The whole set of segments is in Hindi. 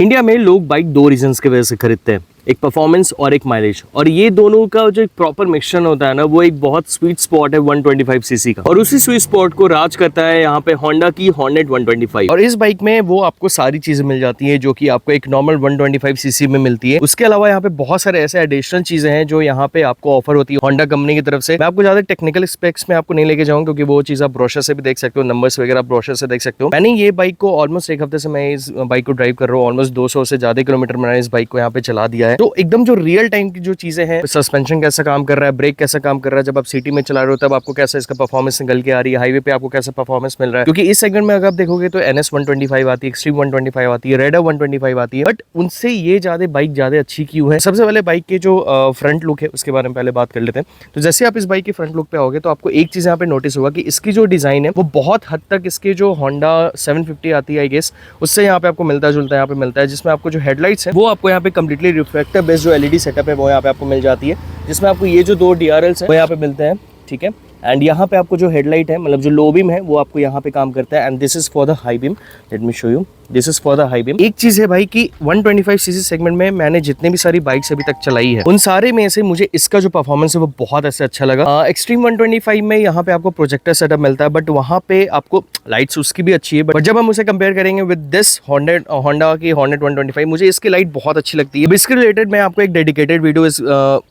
इंडिया में लोग बाइक दो रीजंस की वजह से खरीदते हैं, एक परफॉर्मेंस और एक माइलेज। और ये दोनों का जो एक प्रॉपर मिक्सचर होता है ना, वो एक बहुत स्वीट स्पॉट है 125 सीसी का। और उसी स्वीट स्पॉट को राज करता है यहाँ पे होंडा की हॉर्नेट 125। और इस बाइक में वो आपको सारी चीजें मिल जाती है जो कि आपको एक नॉर्मल 125 सीसी में मिलती है। उसके अलावा यहाँ पे बहुत सारे ऐसे एडिशनल चीजें हैं जो यहाँ पे आपको ऑफर होती है होंडा कंपनी की तरफ से। मैं आपको ज्यादा टेक्निकल स्पेक्स में आपको नहीं लेके जाऊंगा क्योंकि वो चीज आप ब्रोशर से भी देख सकते हो, नंबर्स वगैरह ब्रोशर से देख सकते हो। मैंने ये बाइक को ऑलमोस्ट एक हफ्ते से मैं इस बाइक को ड्राइव कर रहा हूँ। ऑलमोस्ट 200 से ज्यादा किलोमीटर मैंने इस बाइक को यहाँ पे चला दिया है। तो एकदम जो रियल टाइम की जो चीजें हैं, सस्पेंशन कैसा काम कर रहा है, ब्रेक कैसा काम कर रहा है, जब आप सिटी में चला रहे हो तब आपको कैसा इसका परफॉर्मेंस निकल के आ रही है, हाईवे पे आपको कैसा परफॉर्मेंस मिल रहा है। क्योंकि इस सेगमेंट में अगर आप देखोगे तो NS 125 आती है, एक्सट्रीम 125 आती है, रेडर 125 आती है, बट उनसे ये ज्यादा बाइक ज्यादा अच्छी क्यों है? सबसे पहले बाइक के जो फ्रंट लुक है उसके बारे में पहले बात कर लेते हैं। तो जैसे आप इस बाइक के फ्रंट लुक पे आओगे तो आपको एक चीज यहाँ पे नोटिस होगा कि इसकी जो डिजाइन है वो बहुत हद तक इसके जो होंडा 750 आती है आई गेस, उससे यहाँ पे आपको मिलता जुलता यहाँ पे मिलता है। जिसमें आपको जो हेडलाइट्स है वो आपको यहाँ पे कंप्लीटली रिफ्लेक्टर बेस्ड जो LED सेटअप है वो यहाँ पे आपको मिल जाती है, जिसमें आपको ये जो दो DRLs है वो यहाँ पे मिलते हैं, ठीक है। एंड यहाँ पे आपको जो हेडलाइट है, मतलब जो लो बीम है, वो आपको यहाँ पे काम करता है। And this is for the high beam, let me show you, this is for the high beam. एक चीज है भाई कि 125 सीसी सेगमेंट में मैंने जितने भी सारी बाइक्स अभी तक चलाई है उन सारे में से मुझे इसका जो परफॉर्मेंस है वो बहुत ऐसे अच्छा लगा। एक्सट्रीम 125 में यहाँ पे आपको प्रोजेक्टर सेटअप मिलता है, बट वहाँ पे आपको लाइट्स उसकी भी अच्छी है, बट जब हम उसे कंपेयर करेंगे विद दिस होंडा की हॉर्नेट 125, मुझे इसकी लाइट बहुत अच्छी लगती है। इसके रिलेटेड मैं आपको एक डेडिकेटेड वीडियो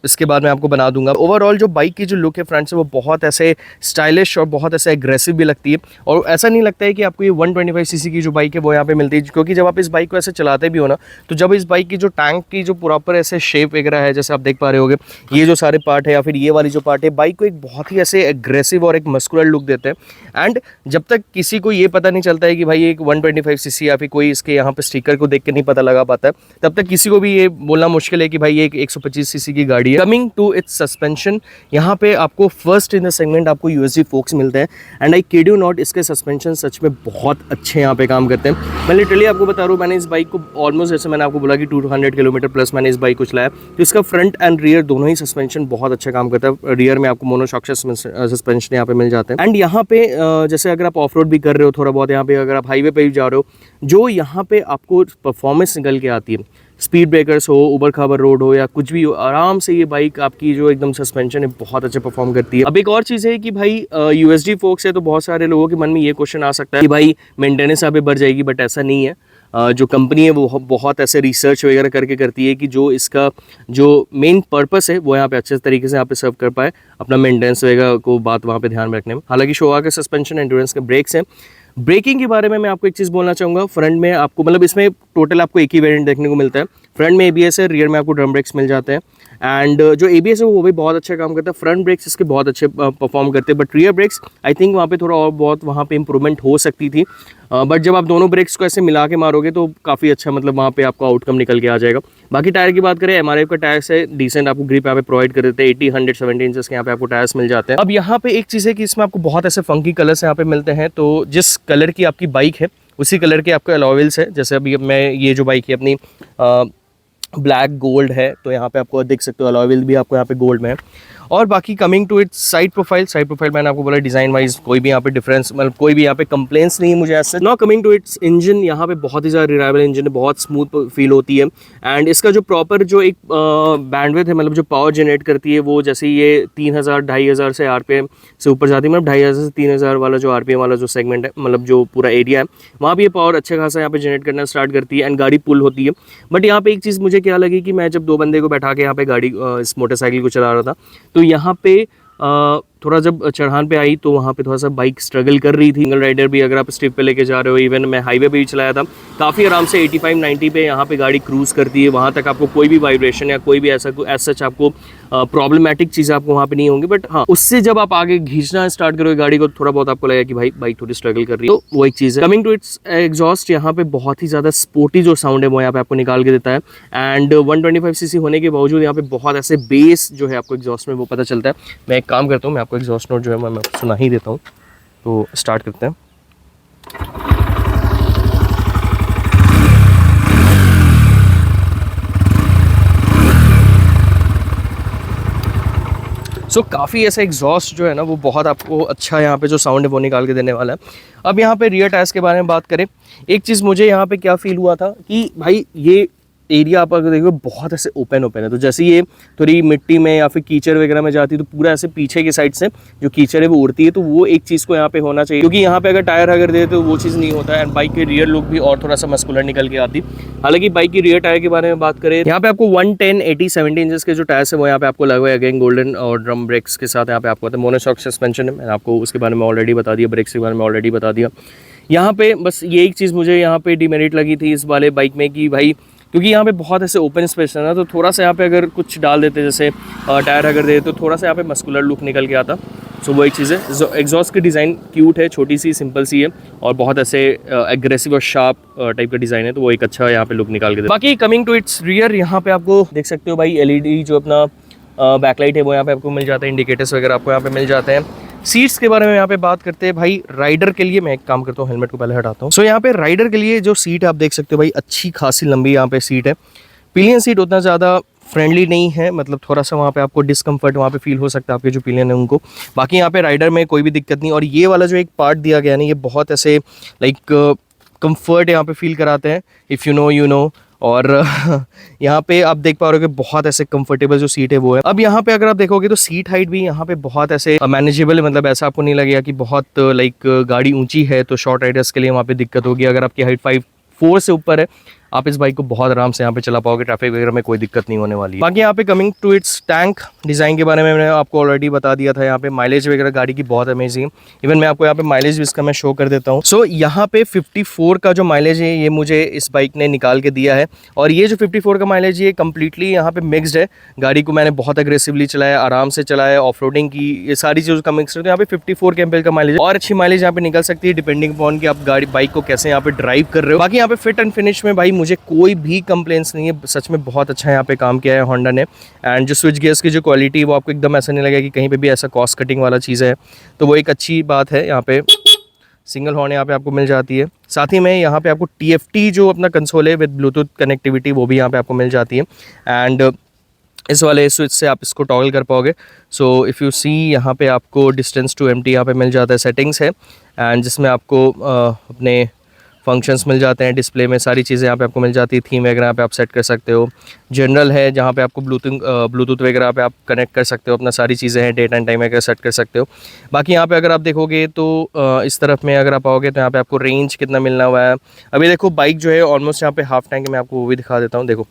इसके बाद में आपको बना दूंगा। ओवरऑल जो बाइक की जो लुक है फ्रंट से वो बहुत ऐसे स्टाइलिश और बहुत ऐसे एग्रेसिव भी लगती है। और ऐसा नहीं लगता है कि आपको ये 125 सीसी की जो बाइक है वो यहाँ पे मिलती है, क्योंकि जब आप इस बाइक को ऐसे चलाते भी हो ना, तो जब इस बाइक की जो टैंक की जो प्रॉपर ऐसे शेप वगैरह है, जैसे आप देख पा रहे होगे, ये जो सारे पार्ट है या फिर ये वाली जो पार्ट है, बाइक को एक बहुत ही ऐसे एग्रेसिव और एक मस्कुलर लुक देते हैं। एंड जब तक किसी को ये पता नहीं चलता है कि भाई एक 125 सीसी या फिर कोई इसके यहाँ पे स्टिकर को देख के नहीं पता लगा पाता है, तब तक किसी को भी ये बोलना मुश्किल है कि भाई ये एक 125 सीसी की गाड़ी है। कमिंग टू इट्स सस्पेंशन, यहाँ पे आपको फर्स्ट इन द सेगमेंट आपको USD फोक्स मिलते हैं। And I kid you not, इसके सस्पेंशन सच में बहुत अच्छे यहाँ पे काम करते हैं। मैं लिटरली आपको बता रहा हूँ, मैंने इस बाइक को ऑलमोस्ट, जैसे मैंने आपको बोला कि 200 किलोमीटर प्लस मैंने इस बाइक को चलाया, तो इसका फ्रंट एंड रियर दोनों ही सस्पेंशन बहुत अच्छा काम करता है। रियर में आपको मोनोशॉक सस्पेंशन यहाँ पे मिल जाते हैं। एंड यहाँ पे जैसे अगर आप ऑफ रोड भी कर रहे हो थोड़ा बहुत, यहाँ पे अगर आप हाईवे पे भी जा रहे हो, जो यहाँ पे आपको परफॉर्मेंस निकल के आती है, स्पीड ब्रेकर्स हो, उबड़ खाबड़ रोड हो या कुछ भी हो, आराम से ये बाइक आपकी जो एकदम सस्पेंशन है बहुत अच्छे परफॉर्म करती है। अब एक और चीज़ है कि भाई USD फोक्स है, तो बहुत सारे लोगों के मन में ये क्वेश्चन आ सकता है कि भाई मेंटेनेंस यहाँ पे बढ़ जाएगी, बट ऐसा नहीं है। जो कंपनी है वो बहुत ऐसे रिसर्च वगैरह करके करती है कि जो इसका जो मेन पर्पस है वो यहाँ पे अच्छे तरीके से यहाँ पे सर्व कर पाए अपना मेंटेनेंस वगैरह को बात वहाँ पे ध्यान में रखने में। हालांकि शोवा के सस्पेंशन, एंड्योरेंस के ब्रेक्स हैं। ब्रेकिंग के बारे में मैं आपको एक चीज़ बोलना चाहूँगा। फ्रंट में आपको, मतलब इसमें टोटल आपको एक ही वेरिएंट देखने को मिलता है। फ्रंट में ABS है, रियर में आपको ड्रम ब्रेक्स मिल जाते हैं। एंड जो ABS है वो भी बहुत अच्छा काम करता है। फ्रंट ब्रेक्स इसके बहुत अच्छे परफॉर्म करते हैं, but rear brakes I think वहाँ पे थोड़ा और बहुत वहाँ पे इंप्रूवमेंट हो सकती थी। बट जब आप दोनों ब्रेक्स को ऐसे मिला के मारोगे तो काफ़ी अच्छा, मतलब वहाँ पे आपका आउटकम निकल के आ जाएगा। बाकी टायर की बात करें, MRF का टायर्स है, डिसेंट आपको ग्रिप यहाँ पे प्रोवाइड कर देते हैं। 80, 100, 70 इंचेस के यहाँ पे आपको टायर्स मिल जाते हैं। अब यहाँ पे एक चीज़ है कि इसमें आपको बहुत ऐसे फंकी कलर्स यहाँ पे मिलते हैं, तो जिस कलर की आपकी बाइक है उसी कलर के आपके अलॉय व्हील्स है। जैसे अभी मैं ये जो बाइक है अपनी ब्लैक गोल्ड है, तो यहाँ पे आपको देख सकते हो अलॉय व्हील भी आपको यहाँ पे गोल्ड में है। और बाकी coming to its side profile मैंने आपको बोला डिजाइन वाइज कोई भी यहाँ पे डिफरेंस, मतलब कोई भी यहाँ पे कंप्लेंट्स नहीं है मुझे ऐसे। Now coming to its engine, यहाँ पे बहुत ही ज़्यादा रिलायबल इंजन है, बहुत स्मूथ फील होती है। एंड इसका जो प्रॉपर जो एक बैंडविड्थ है, मतलब जो पावर जनरेट करती है वो, जैसे ये 3000, 2500 से RPM से ऊपर जाती है, मतलब 2500 से 3000 वाला जो RPM वाला जो सेगमेंट है, मतलब जो पूरा एरिया है, वहाँ भी ये पावर अच्छा खासा यहाँ पे जनरेट करना स्टार्ट करती है एंड गाड़ी पुल होती है। बट यहाँ पे एक चीज़ मुझे क्या लगी कि मैं जब दो बंदे को बैठा के यहाँ पे गाड़ी इस मोटरसाइकिल को चला रहा था, तो यहाँ पे थोड़ा जब चढ़ान पे आई तो वहाँ पे थोड़ा सा बाइक स्ट्रगल कर रही थी। सिंगल राइडर भी अगर आप स्ट्रिप पे लेके जा रहे हो, इवन मैं हाईवे पे भी चलाया था, काफ़ी आराम से 85-90 पे यहाँ पे गाड़ी क्रूज़ करती है। वहाँ तक आपको कोई भी वाइब्रेशन या कोई भी ऐसा सच आपको प्रॉब्लमेटिक चीज़ आपको वहाँ पे नहीं होंगी। बट हाँ, उससे जब आप आगे खींचना स्टार्ट करोगे गाड़ी को, थोड़ा बहुत आपको लगेगा कि भाई बाइक थोड़ी स्ट्रगल कर रही है, तो वो एक चीज़ है। कमिंग टू इट्स एग्जॉस्ट, यहाँ पे बहुत ही ज़्यादा स्पोर्टी जो साउंड है वो यहाँ पे आपको निकाल के देता है। एंड 125 सीसी होने के बावजूद यहाँ पे बहुत ऐसे बेस जो है आपको एग्जॉस्ट में वो पता चलता है। मैं एक काम करता हूँ, मैं आपको एग्जॉस्ट नोट जो है मैं सुना ही देता हूँ, तो स्टार्ट करते हैं। सो सो काफ़ी ऐसा एग्जॉस्ट जो है ना वो बहुत आपको अच्छा यहाँ पे जो साउंड है वो निकाल के देने वाला है। अब यहाँ पे रियर टायर्स के बारे में बात करें, एक चीज़ मुझे यहाँ पे क्या फील हुआ था कि भाई ये एरिया आप अगर देखो बहुत ऐसे ओपन है, तो जैसे ये थोड़ी मिट्टी में या फिर कीचड़ वगैरह में जाती है तो पूरा ऐसे पीछे की साइड से जो कीचड़ है वो उड़ती है, तो वो एक चीज़ को यहाँ पे होना चाहिए, क्योंकि यहाँ पे अगर टायर अगर दे तो वो चीज़ नहीं होता है। एंड बाइक के रियर लुक भी और थोड़ा सा मस्कुलर निकल के आती। हालांकि बाइक की रियर टायर के बारे में बात करें, यहाँ पे आपको 110 80 70 इंचेस के जो टायर्स है वो यहाँ पे आपको लगे हुए अगेन गोल्डन और ड्रम ब्रेक्स के साथ यहाँ पे आपको मोनोशॉक सस्पेंशन है। मैंने आपको उसके बारे में ऑलरेडी बता दिया, ब्रेक्स के बारे में ऑलरेडी बता दिया। यहाँ पे बस ये एक चीज़ मुझे यहाँ पे डिमेरिट लगी थी इस वाले बाइक में कि भाई क्योंकि यहाँ पे बहुत ऐसे ओपन स्पेस है ना, तो थोड़ा सा यहाँ पे अगर कुछ डाल देते जैसे टायर अगर दे तो थोड़ा सा यहाँ पे मस्कुलर लुक निकल के आता। सो वो एक चीज़ है। एग्जॉस्ट की डिज़ाइन क्यूट है, छोटी सी सिंपल सी है और बहुत ऐसे एग्रेसिव और शार्प टाइप का डिज़ाइन है, तो वो एक अच्छा यहाँ पे लुक निकाल के दे। बाकी कमिंग टू इट्स रियर, यहाँ पे आपको देख सकते हो भाई एलईडी जो अपना बैकलाइट है वो यहाँ पे आपको मिल जाता है, इंडिकेटर्स वगैरह आपको यहाँ पे मिल जाते हैं। सीट्स के बारे में यहाँ पे बात करते हैं भाई, राइडर के लिए मैं एक काम करता हूँ, हेलमेट को पहले हटाता हूँ। सो यहाँ पे राइडर के लिए जो सीट है आप देख सकते हो भाई, अच्छी खासी लंबी यहाँ पे सीट है। पिलियन सीट उतना ज़्यादा फ्रेंडली नहीं है, मतलब थोड़ा सा वहाँ पे आपको डिस्कम्फर्ट वहाँ पे फील हो सकता है आपके जो पिलियन है उनको। बाकी यहाँ पे राइडर में कोई भी दिक्कत नहीं। और ये वाला जो एक पार्ट दिया गया है ना, ये बहुत ऐसे लाइक कंफर्ट यहाँ पे फील कराते हैं, if you know you know. और यहाँ पे आप देख पा रहे हो कि बहुत ऐसे कंफर्टेबल जो सीट है वो है। अब यहाँ पे अगर आप देखोगे तो सीट हाइट भी यहाँ पे बहुत ऐसे मैनेजेबल है, मतलब ऐसा आपको नहीं लगेगा कि बहुत लाइक गाड़ी ऊंची है तो शॉर्ट राइडर्स के लिए वहाँ पे दिक्कत होगी। अगर आपकी हाइट 5'4" से ऊपर है, आप इस बाइक को बहुत आराम से यहाँ पे चला पाओगे, ट्रैफिक वगैरह में कोई दिक्कत नहीं होने वाली है। बाकी यहाँ पे coming to its tank design के बारे में मैंने आपको ऑलरेडी बता दिया था। यहाँ पे माइलेज वगैरह गाड़ी की बहुत अमेजिंग है। इवन मैं आपको यहाँ पे माइलेज भी इसका मैं शो कर देता हूँ। सो यहाँ पे 54 का जो माइलेज है ये मुझे इस बाइक ने निकाल के दिया है। और ये जो 54 का माइलेज ये कम्प्लीटली यहाँ पे मिक्सड है। गाड़ी को मैंने बहुत अग्रेसिवली चलाया, आराम से चलाया, ऑफ रोडिंग की, ये सारी चीज़ों का मिक्स है। तो यहाँ पे 54 के एमपीएल का माइलेज और अच्छी माइलेज यहाँ पे निकल सकती है, डिपेंडिंग अपॉन कि आप गाड़ी बाइक को कैसे यहाँ पे ड्राइव कर रहे हो। बाकी यहाँ पे फिट एंड फिनिश में भाई मुझे कोई भी कंप्लेंट्स नहीं है, सच में बहुत अच्छा यहाँ पे काम किया है होंडा ने। एंड जो स्विच गियर्स की जो क्वालिटी वो आपको एकदम ऐसा नहीं लगेगा कि कहीं पे भी ऐसा कॉस्ट कटिंग वाला चीज़ है, तो वो एक अच्छी बात है। यहाँ पे सिंगल हॉर्न यहाँ पे आपको मिल जाती है। साथ ही में यहाँ पे आपको TFT जो अपना कंसोल है विद ब्लूटूथ कनेक्टिविटी वो भी यहाँ पे आपको मिल जाती है। एंड इस वाले स्विच से आप इसको टॉगल कर पाओगे। सो इफ़ यू सी यहाँ पे आपको डिस्टेंस टू एम्प्टी यहाँ पे मिल जाता है, सेटिंग्स है, एंड जिसमें आपको अपने फंक्शंस मिल जाते हैं। डिस्प्ले में सारी चीज़ें यहाँ पे आपको मिल जाती है, थीम वगैरह यहाँ पे आप सेट कर सकते हो। जनरल है जहाँ पे आपको ब्लूटूथ वगैरह पे आप कनेक्ट कर सकते हो, अपना सारी चीज़ें हैं, डेट एंड टाइम वगैरह सेट कर सकते हो। बाकी यहाँ पे अगर आप देखोगे तो इस तरफ में अगर आप आओगे तो यहाँ पे आपको रेंज कितना मिलना हुआ है। अभी देखो बाइक जो है ऑलमोस्ट यहाँ पे हाफ टैंक है, मैं आपको वो भी दिखा देता हूँ। देखो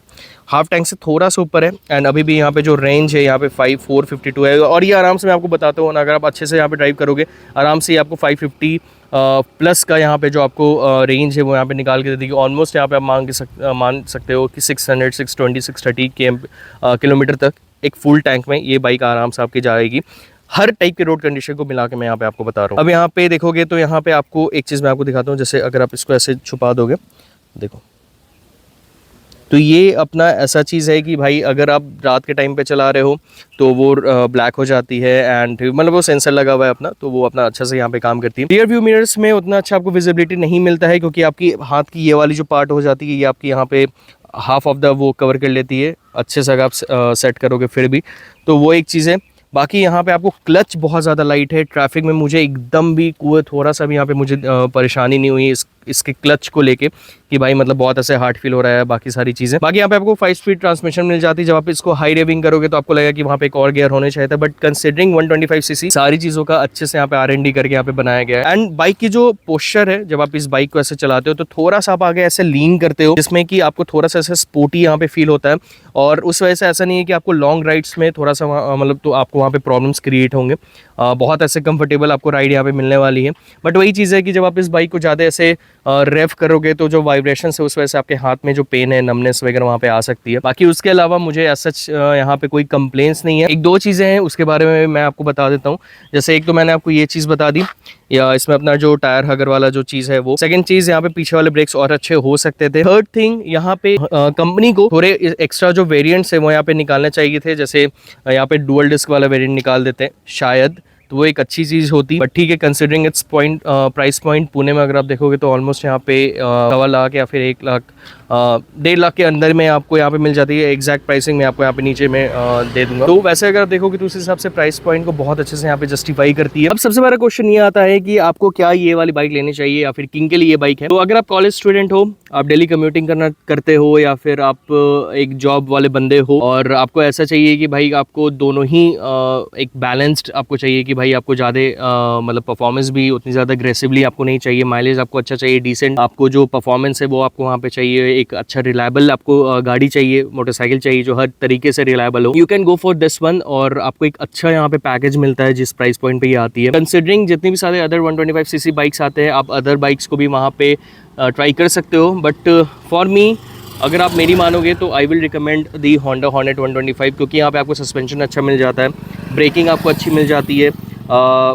हाफ टैंक से थोड़ा सा ऊपर है। एंड अभी भी यहाँ पे जो रेंज है यहाँ पे 452 है। और ये आराम से मैं आपको बताता हूँ ना, अगर आप अच्छे से यहाँ पे ड्राइव करोगे आराम से आपको 550 प्लस का यहाँ पे जो आपको रेंज है वो यहाँ पे निकाल के दे देगी। ऑलमोस्ट यहाँ पे आप मान सकते हो कि 600 620 630 किलोमीटर तक एक फुल टैंक में ये बाइक आराम से आपकी जाएगी, हर टाइप के रोड कंडीशन को मिला के मैं यहाँ पे आपको बता रहा हूँ। अब यहाँ पे देखोगे तो यहाँ पे आपको एक चीज़ मैं आपको दिखाता हूँ, जैसे अगर आप इसको ऐसे छुपा दोगे, देखो तो ये अपना ऐसा चीज़ है कि भाई अगर आप रात के टाइम पे चला रहे हो तो वो ब्लैक हो जाती है। एंड मतलब वो सेंसर लगा हुआ है अपना, तो वो अपना अच्छा से यहाँ पे काम करती है। रियर व्यू मिरर्स में उतना अच्छा आपको विजिबिलिटी नहीं मिलता है, क्योंकि आपकी हाथ की ये वाली जो पार्ट हो जाती है ये आपकी यहाँ पे हाफ ऑफ द वो कवर कर लेती है। अच्छे से अगर आप सेट करोगे फिर भी, तो वो एक चीज़ है। बाकी यहाँ पे आपको क्लच बहुत ज़्यादा लाइट है। ट्रैफिक में मुझे एकदम भी कोई थोड़ा सा भी यहाँ पे मुझे परेशानी नहीं हुई इसके क्लच को लेके कि भाई मतलब बहुत ऐसे हार्ड फील हो रहा है। बाकी सारी चीज़ें, बाकी यहाँ पे आपको 5 स्पीड ट्रांसमिशन मिल जाती है। जब आप इसको हाई रेविंग करोगे तो आपको लगेगा कि वहाँ पे एक और गियर होने चाहिए था, बट कंसिडरिंग 125 सीसी सारी चीज़ों का अच्छे से यहाँ पे R&D करके यहाँ पे बनाया गया है। एंड बाइक की जो पोस्चर है, जब आप इस बाइक को ऐसे चलाते हो तो थोड़ा सा आप आगे ऐसे लीन करते हो, जिसमें कि आपको थोड़ा सा ऐसे स्पोर्टी यहाँ पे फील होता है। और उस वजह से ऐसा नहीं है कि आपको लॉन्ग राइड्स में थोड़ा सा मतलब तो आपको वहाँ पे प्रॉब्लम्स क्रिएट होंगे। बहुत ऐसे कंफर्टेबल आपको राइड यहाँ पे मिलने वाली है। बट वही चीज़ है कि जब आप इस बाइक को ज़्यादा ऐसे रेव करोगे तो जो वाइब्रेशन है उस वजह से आपके हाथ में जो पेन है, नमनेस वगैरह वहाँ पे आ सकती है। बाकी उसके अलावा मुझे ऐसा यहाँ पे कोई कंप्लेंट्स नहीं है। एक दो चीज़ें हैं उसके बारे में मैं आपको बता देता हूँ। जैसे एक तो मैंने आपको ये चीज़ बता दी, या इसमें अपना जो टायर हगर वाला जो चीज़ है वो। सेकंड चीज़, यहाँ पे पीछे वाले ब्रेक्स और अच्छे हो सकते थे। थर्ड थिंग, यहाँ पे कंपनी को थोड़े एक्स्ट्रा जो वेरिएंट्स है वो यहाँ पे निकालने चाहिए थे। जैसे यहाँ पे डुअल डिस्क वाला वेरिएंट निकाल देते शायद, तो वो एक अच्छी चीज़ होती। बट ठीक है, considering it's price point, Pune में अगर आप देखोगे तो ऑलमोस्ट यहाँ पे 1.25 लाख या फिर 1 लाख 1.5 लाख के अंदर में आपको यहाँ पे मिल जाती है। एग्जैक्ट प्राइसिंग मैं आपको यहाँ पे नीचे में दे दूंगा। तो वैसे अगर आप देखोगे तो उस हिसाब से प्राइस पॉइंट को बहुत अच्छे से यहाँ पे जस्टिफाई करती है। अब सबसे बड़ा क्वेश्चन ये आता है कि आपको क्या ये वाली बाइक लेनी चाहिए या फिर किंग के लिए ये बाइक है। तो अगर आप कॉलेज स्टूडेंट हो, आप डेली कम्यूटिंग करते हो, या फिर आप एक जॉब वाले बंदे हो और आपको ऐसा चाहिए कि भाई आपको दोनों ही एक बैलेंस्ड आपको चाहिए कि भाई आपको ज़्यादा मतलब परफॉर्मेंस भी उतनी ज़्यादा अग्रेसिवली आपको नहीं चाहिए, माइलेज आपको अच्छा चाहिए, डिसेंट आपको जो परफॉर्मेंस है वो आपको वहाँ पे चाहिए, एक अच्छा रिलायबल आपको गाड़ी चाहिए, मोटरसाइकिल चाहिए जो हर तरीके से रिलायबल हो, you can go for this one. और आपको एक अच्छा यहाँ पे पैकेज मिलता है जिस प्राइस पॉइंट पे ये आती है। कंसिडरिंग जितनी भी सारे अदर 125cc बाइक्स आते हैं, आप अदर बाइक्स को भी वहाँ पे ट्राई कर सकते हो। बट फॉर मी, अगर आप मेरी मानोगे तो I will recommend the Honda hornet 125, क्योंकि यहाँ पे आपको सस्पेंशन अच्छा मिल जाता है, ब्रेकिंग आपको अच्छी मिल जाती है,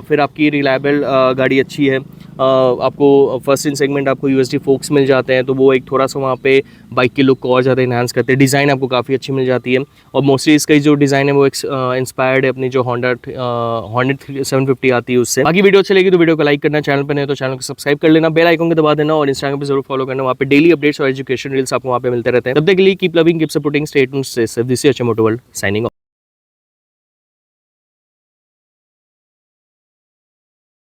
फिर आपकी रिलायबल गाड़ी अच्छी है, आपको फर्स्ट इन सेगमेंट आपको यूएसडी फोक्स मिल जाते हैं, तो वो एक थोड़ा सा वहाँ पे बाइक के लुक को और ज़्यादा इन्हांस करते हैं। डिज़ाइन आपको काफ़ी अच्छी मिल जाती है और मोस्टली इसका जो डिज़ाइन है वो इंस्पायर्ड है अपनी जो हॉर्नेट 750 आती है उससे। बाकी वीडियो अच्छी लगी तो वीडियो को लाइक करना, चैनल पर नहीं तो चैनल को सब्सक्राइब कर लेना, बेल आइकन को दबा देना और इंस्टाग्राम पे जरूर फॉलो करना। वहाँ पे डेली अपडेट्स और एजुकेशन रील्स आपको वहाँ पे मिलते रहते हैं। तब तक के लिए keep loving, keep supporting, stay tuned, stay safe. This is अचमोटो वर्ल्ड साइनिंग ऑफ।